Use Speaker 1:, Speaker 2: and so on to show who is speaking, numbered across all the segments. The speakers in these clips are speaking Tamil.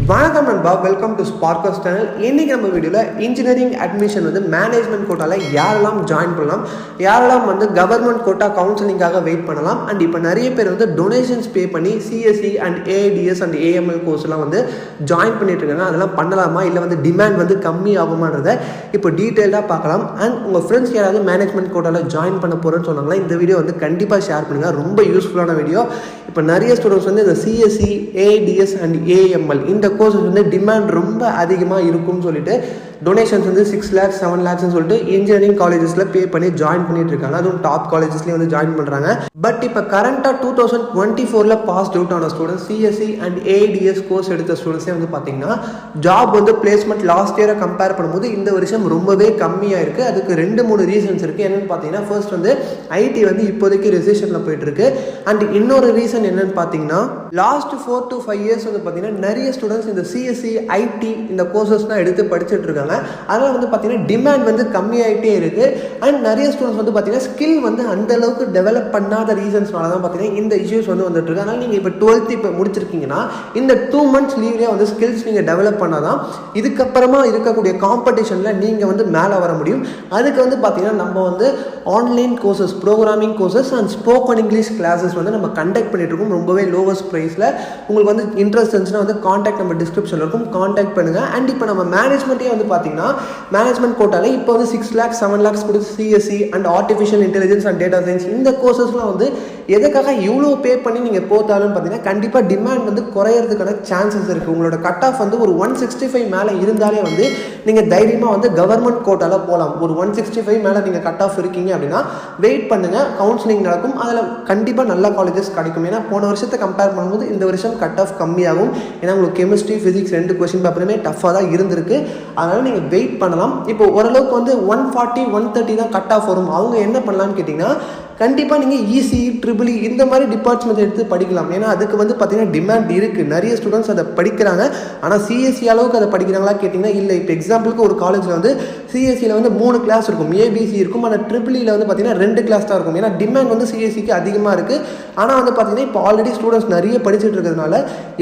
Speaker 1: வணக்கம் நண்பா, வெல்கம் டு ஸ்பார்க்கர்ஸ் சேனல். இன்றைக்கி நம்ம வீடியோவில் இன்ஜினியரிங் அட்மிஷன் வந்து மேனேஜ்மெண்ட் கோட்டாவில் யாரெல்லாம் ஜாயின் பண்ணலாம், யாரெல்லாம் வந்து கவர்மெண்ட் கோட்டா கவுன்சிலிங்காக வெயிட் பண்ணலாம், அண்ட் இப்போ நிறைய பேர் வந்து டொனேஷன்ஸ் பே பண்ணி CSC and AIDS and AML கோர்ஸ்லாம் வந்து ஜாயின் பண்ணிட்டு இருக்காங்க. அதெல்லாம் பண்ணலாமா, இல்லை வந்து டிமாண்ட் வந்து கம்மி ஆகுமான்றதை இப்போ டீட்டெயிலாக பார்க்கலாம். அண்ட் உங்கள் ஃப்ரெண்ட்ஸ் யாராவது மேனேஜ்மெண்ட் கோட்டாவில் ஜாயின் பண்ண போகிறேன்னு சொன்னாங்களா, இந்த வீடியோ வந்து கண்டிப்பாக ஷேர் பண்ணுங்கள். ரொம்ப யூஸ்ஃபுல்லான வீடியோ. இப்போ நிறைய ஸ்டூடெண்ட்ஸ் வந்து இந்த சிஎஸ்சி ஏஐடிஎஸ் அண்ட் ஏஎம்எல் இந்த கோர்ஸஸ் வந்து டிமாண்ட் ரொம்ப அதிகமாக இருக்கும்னு சொல்லிட்டு டொனேஷன்ஸ் வந்து 6 lakhs 7 lakhs சொல்லிட்டு இன்ஜினியரிங் காலேஜஸில் பே பண்ணி ஜாயின் பண்ணிட்டு இருக்காங்க. அதுவும் டாப் காலேஜஸ்லேயும் வந்து ஜாயின் பண்ணுறாங்க. பட் இப்போ கரண்ட்டாக 2024 பாஸ்ட் அவுட் ஆன students CSE and AIDS course எடுத்த ஸ்டூடெண்ட்ஸே வந்து பார்த்தீங்கன்னா ஜாப் வந்து பிளேஸ்மெண்ட் லாஸ்ட் இயரை கம்பேர் பண்ணும்போது இந்த வருஷம் ரொம்பவே கம்மியாக இருக்குது. அதுக்கு 2-3 ரீசன்ஸ் இருக்குது. என்னென்னு பார்த்தீங்கன்னா, ஃபர்ஸ்ட் வந்து ஐடி வந்து இப்போதைக்கு ரெசிஷனில் போயிட்டு இருக்கு. அண்ட் இன்னொரு ரீசன் என்னன்னு பார்த்தீங்கன்னா, லாஸ்ட் 4 to 5 years வந்து பார்த்தீங்கன்னா நிறைய ஸ்டூடெண்ட்ஸ் இந்த சிஎஸ்சி ஐடி இந்த கோர்சஸ் தான் எடுத்து படிச்சுட்டு இருக்காங்க. அதனால் வந்து பார்த்தீங்கன்னா டிமாண்ட் வந்து கம்மியாகிட்டே இருக்குது. அண்ட் நிறைய ஸ்டூடெண்ட்ஸ் வந்து பார்த்தீங்கன்னா ஸ்கில் வந்து அந்த அளவுக்கு டெவலப் பண்ணாத ரீசன்ஸ்னால தான் பார்த்தீங்கன்னா இந்த இஷ்யூஸ் வந்து வந்துட்டு இருக்கு. அதனால் நீங்கள் இப்போ 12th இப்போ முடிச்சிருக்கீங்கன்னா இந்த 2 months லீவ்லேயே வந்து ஸ்கில்ஸ் நீங்கள் டெவலப் பண்ணாதான் இதுக்கப்புறமா இருக்கக்கூடிய காம்படிஷனில் நீங்கள் வந்து மேலே வர முடியும். அதுக்கு வந்து பார்த்தீங்கன்னா நம்ம வந்து online courses, programming courses and spoken English classes வந்து நம்ம கண்டக்ட் பண்ணிட்டு இருக்கோம் ரொம்பவே லோவஸ்ட் ப்ரைஸில். உங்களுக்கு வந்து இன்ட்ரெஸ்ட் இருந்துச்சுன்னா வந்து காண்டாக்ட் நம்ம டிஸ்கிரிப்ஷனில் இருக்கும், காண்டாக்ட் பண்ணுங்கள். அண்ட் இப்போ நம்ம மேனேஜ்மெண்ட்டே வந்து பார்த்தீங்கன்னா மேனேஜ்மெண்ட் கோட்டால இப்போ வந்து 6 lakhs 7 lakhs கொடுத்து CSE and artificial intelligence and data science இந்த கோர்சஸ்லாம் வந்து எதுக்காக இவ்வளோ பே பண்ணி நீங்கள் போத்தாலும் பார்த்தீங்கன்னா கண்டிப்பாக டிமாண்ட் வந்து குறையிறதுக்கான சான்சஸ் இருக்குது. உங்களோட கட் ஆஃப் வந்து ஒரு 165 மேலே இருந்தாலே வந்து நீங்கள் தைரியமாக வந்து கவர்மெண்ட் கோட்டால போகலாம். ஒரு 165 மேலே நீங்கள் கட் ஆஃப் இருக்கீங்க அப்படின்னா வெயிட் பண்ணுங்கள், கவுன்சிலிங் நடக்கும். அதில் கண்டிப்பாக நல்ல காலேஜஸ் கிடைக்கும். ஏன்னா போன வருஷத்தை கம்பேர் பண்ணும்போது இந்த வருஷம் கட் ஆஃப் கம்மியாகும். ஏன்னா உங்களுக்கு கெமிஸ்ட்ரி ஃபிசிக்ஸ் 2 கொஸ்டின் பேப்பருமே டஃப்பாக தான் இருந்திருக்கு. அதனால் நீங்கள் வெயிட் பண்ணலாம். இப்போ ஓரளவுக்கு வந்து 140 130 தான் கட் ஆஃப் வரும். அவங்க என்ன பண்ணலான்னு கேட்டிங்கன்னா, கண்டிப்பாக நீங்கள் இசி ட்ரிபிள் இந்த மாதிரி டிபார்ட்மெண்ட் எடுத்து படிக்கலாம். ஏன்னா அதுக்கு வந்து பார்த்தீங்கன்னா டிமாண்ட் இருக்குது. நிறைய ஸ்டூடெண்ட்ஸ் அதை படிக்கிறாங்க. ஆனால் சிஎஸ்சி அளவுக்கு அதை படிக்கிறாங்களா கேட்டிங்கன்னா இல்லை. இப்போ எக்ஸாம்பிளுக்கு ஒரு காலேஜில் வந்து சிஎஸ்சியில் வந்து 3 கிளாஸ் இருக்கும், ஏபிசி இருக்கும். ஆனால் ட்ரிபிளியில் வந்து பார்த்தீங்கன்னா 2 கிளாஸ் தான் இருக்கும். ஏன்னா டிமாண்ட் வந்து சிஎஸ்சிக்கு அதிகமாக இருக்குது. ஆனால் வந்து பார்த்தீங்கன்னா இப்போ ஆல்ரெடி ஸ்டூடெண்ட்ஸ் நிறைய படிச்சுட்டு இருக்கிறதுனால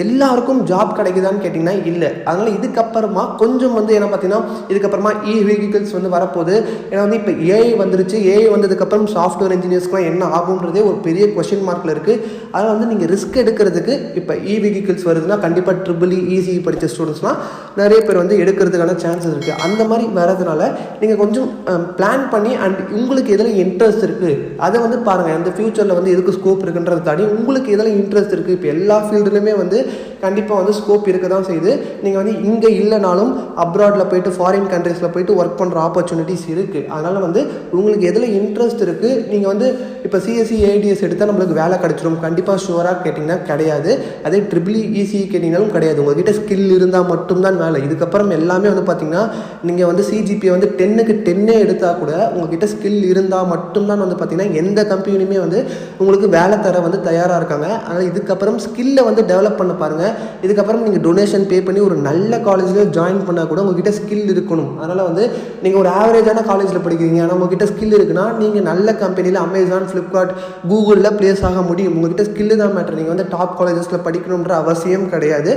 Speaker 1: எல்லாருக்கும் ஜாப் கிடைக்குதான்னு கேட்டிங்கன்னா இல்லை. அதனால் இதுக்கப்புறமா கொஞ்சம் வந்து என்ன பார்த்தீங்கன்னா இதுக்கப்புறமா வெஹிக்கிள்ஸ் வந்து வரப்போகுது. ஏன்னா வந்து இப்போ ஏஐ வந்துருச்சு. ஏஐ வந்ததுக்கப்புறம் சாஃப்ட்வேர் இன்ஜினியர்ஸ் என்ன ஆகும்ன்றதே ஒரு பெரிய கொஸ்டின் மார்க்கில் இருக்குது. அதனால் வந்து நீங்கள் ரிஸ்க் எடுக்கிறதுக்கு இப்போ வெஹிக்கிள்ஸ் வருதுன்னா கண்டிப்பாக ட்ரிபிள் ஈஸி படித்த ஸ்டூடெண்ட்ஸ்லாம் நிறைய பேர் வந்து எடுக்கிறதுக்கான சான்சஸ் இருக்குது. அந்த மாதிரி வரதுனால நீங்கள் கொஞ்சம் பிளான் பண்ணி அண்ட் உங்களுக்கு எதில் இன்ட்ரெஸ்ட் இருக்குது அதை வந்து பாருங்கள். அந்த ஃபியூச்சரில் வந்து எதுக்கு ஸ்கோப் இருக்குன்றதை தாண்டி உங்களுக்கு எதில் இன்ட்ரெஸ்ட் இருக்குது. இப்போ எல்லா ஃபீல்டுலையுமே வந்து கண்டிப்பாக வந்து ஸ்கோப் இருக்க தான் செய்யுது. நீங்கள் வந்து இங்கே இல்லைனாலும் அப்ராடில் போய்ட்டு ஃபாரின் கண்ட்ரீஸில் போய்ட்டு ஒர்க் பண்ணுற ஆப்பர்ச்சுனிட்டிஸ் இருக்குது. அதனால் வந்து உங்களுக்கு எதில் இன்ட்ரெஸ்ட் இருக்குது. நீங்கள் வந்து இப்போ சிஎஸ்சி ஏஐடிஎஸ் எடுத்தால் நம்மளுக்கு வேலை கிடைச்சிடும் கண்டிப்பாக ஷுவராக கேட்டிங்கன்னா கிடையாது. அதே ட்ரிபிள் இசி கேட்டிங்கனாலும் கிடையாது. உங்கள்கிட்ட ஸ்கில் இருந்தால் மட்டும்தான் வேலை. இதுக்கப்புறம் எல்லாமே வந்து பார்த்திங்கன்னா நீங்கள் வந்து சிஜிபியை வந்து 10க்கு 10 எடுத்தால் கூட உங்கள்கிட்ட ஸ்கில் இருந்தால் மட்டும்தான் வந்து பார்த்திங்கன்னா எந்த கம்பெனியுமே வந்து உங்களுக்கு வேலை தர வந்து தயாராக இருக்காங்க. அதனால் இதுக்கப்புறம் ஸ்கில்லை வந்து டெவலப் பண்ண பாருங்கள். இதுக்கப்புறம் நீங்கள் டொனேஷன் பே பண்ணி ஒரு நல்ல காலேஜில் ஜாயின் பண்ணால் கூட உங்கள்கிட்ட ஸ்கில் இருக்கணும். அதனால் வந்து நீங்கள் ஒரு ஆவரேஜான காலேஜில் படிக்கிறீங்க, ஆனால் உங்கள்கிட்ட ஸ்கில் இருக்குன்னா நீங்கள் நல்ல கம்பெனியில் அமேசான், ஃப்ளிப்கார்ட், கூகுளில் பிளேஸ் ஆக முடியும். உங்கள்கிட்ட ஸ்கில்லு தான் மேட்டர். நீங்கள் வந்து டாப் காலேஜஸில் படிக்கணுன்ற அவசியம் கிடையாது.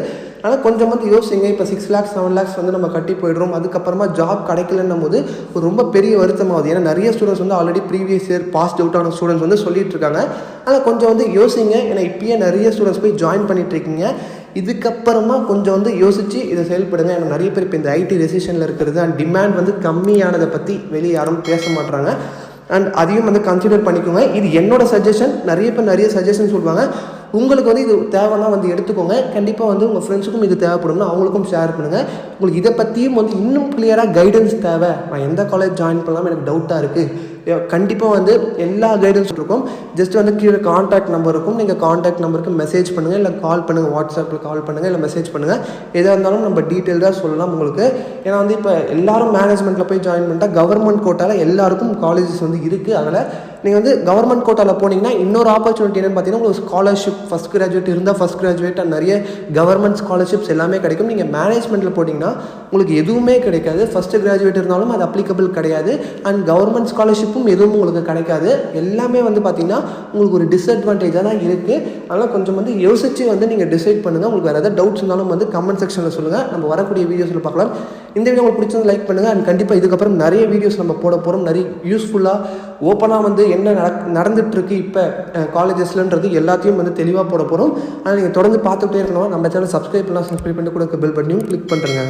Speaker 1: ஆனால் கொஞ்சம் வந்து யோசிங்க. இப்போ 6 lakhs 7 lakhs வந்து நம்ம கட்டி போய்டுறோம். அதுக்கப்புறமா ஜாப் கிடைக்கலன்னும் போது ஒரு ரொம்ப பெரிய வருத்தமாகுது. ஏன்னா நிறைய ஸ்டூடெண்ட்ஸ் வந்து already previous year past out ஆன ஸ்டூடெண்ட்ஸ் வந்து சொல்லிட்டு இருக்காங்க. ஆனால் கொஞ்சம் வந்து யோசிங்க. ஏன்னா இப்பயே நிறைய ஸ்டூடெண்ட்ஸ் போய் ஜாயின் பண்ணிட்டு இருக்கீங்க. இதுக்கப்புறமா கொஞ்சம் வந்து யோசித்து இதை செயல்படுங்க. ஏன்னா நிறைய பேர் இப்போ இந்த ஐடி ரெசிஷனில் இருக்கிறது அண்ட் டிமாண்ட் வந்து கம்மியானதை பற்றி வெளியே யாரும் பேச மாட்டாங்க. அண்ட் அதையும் வந்து கன்சிடர் பண்ணிக்கோங்க. இது என்னோட சஜஷன். நிறைய பேர் நிறைய சஜஷன் சொல்லுவாங்க. உங்களுக்கு வந்து இது தேவைன்னா வந்து எடுத்துக்கோங்க. கண்டிப்பாக வந்து உங்கள் ஃப்ரெண்ட்ஸுக்கும் இது தேவைப்படும்னா அவங்களுக்கும் ஷேர் பண்ணுங்கள். உங்களுக்கு இதை பற்றியும் வந்து இன்னும் கிளியராக கைடன்ஸ் தேவை, நான் எந்த காலேஜ் ஜாயின் பண்ணலாம் எனக்கு டவுட்டாக இருக்குது, கண்டிப்பாக வந்து எல்லா கைடன்ஸ் இருக்கும். ஜஸ்ட் வந்து கீழே காண்டாக்ட் நம்பர் இருக்கும். நீங்கள் காண்டாக்ட் நம்பருக்கு மெசேஜ் பண்ணுங்கள், இல்லை கால் பண்ணுங்கள், வாட்ஸ்அப்பில் கால் பண்ணுங்கள், இல்லை மெசேஜ் பண்ணுங்கள். எதாக இருந்தாலும் நம்ம டீட்டெயில்டாக சொல்லலாம் உங்களுக்கு. ஏன்னா வந்து இப்போ எல்லாரும் மேனேஜ்மெண்ட்டில் போய் ஜாயின் பண்ணிட்டால் கவர்மெண்ட் கோட்டாவில் எல்லாருக்கும் காலேஜஸ் வந்து இருக்குது. அதனால் நீங்கள் வந்து கவர்மெண்ட் கோட்டாவில் போனீங்கன்னா இன்னொரு ஆப்பர்ச்சுனிட்டி என்னென்னு பார்த்தீங்கன்னா உங்களுக்கு ஸ்காலர்ஷிப் ஃபஸ்ட் கிராஜுவேட் இருந்தால் ஃபஸ்ட் கிராஜுவேட் அண்ட் நிறைய கவர்மெண்ட் ஸ்காலர்ஷிப்ஸ் எல்லாமே கிடைக்கும். நீங்கள் மேனேஜ்மெண்ட்டில் போட்டிங்கன்னா உங்களுக்கு எதுவுமே கிடைக்காது. ஃபஸ்ட்டு கிராஜுவேட் இருந்தாலும் அது அப்ளிகபிள் கிடையாது. அண்ட் கவர்மெண்ட் ஸ்காலர்ஷிப்பும் எதுவும் உங்களுக்கு கிடைக்காது. எல்லாமே வந்து பார்த்திங்கன்னா உங்களுக்கு ஒரு டிஸ்அட்வான்டேஜாக தான் இருக்குது. அதனால் கொஞ்சம் வந்து யோசித்து வந்து நீங்கள் டிசைட் பண்ணுங்கள். உங்களுக்கு வேறு ஏதாவது டவுட்ஸ் இருந்தாலும் வந்து கமெண்ட் செக்ஷனில் சொல்லுங்கள். நம்ம வரக்கூடிய வீடியோஸில் பார்க்கலாம். இந்த வீடியோ உங்களுக்கு பிடிச்சது லைக் பண்ணுங்கள். அண்ட் கண்டிப்பாக இதுக்கப்புறம் நிறைய வீடியோஸ் நம்ம போட போகிறோம். நிறைய யூஸ்ஃபுல்லாக ஓப்பனாக வந்து என்ன நடந்துகிட்ருக்கு இப்போ காலேஜஸ்லன்றது எல்லாத்தையும் வந்து தெளிவாக போட போகிறோம். ஆனால் நீங்கள் தொடர்ந்து பார்த்துக்கிட்டே இருக்கணும். நம்ம சேனல் சப்ஸ்கிரைப் பண்ணலாம், சப்ஸ்கிரைப் பண்ணி கூட பெல் பட்டனையும் கிளிக் பண்ணுறேங்க.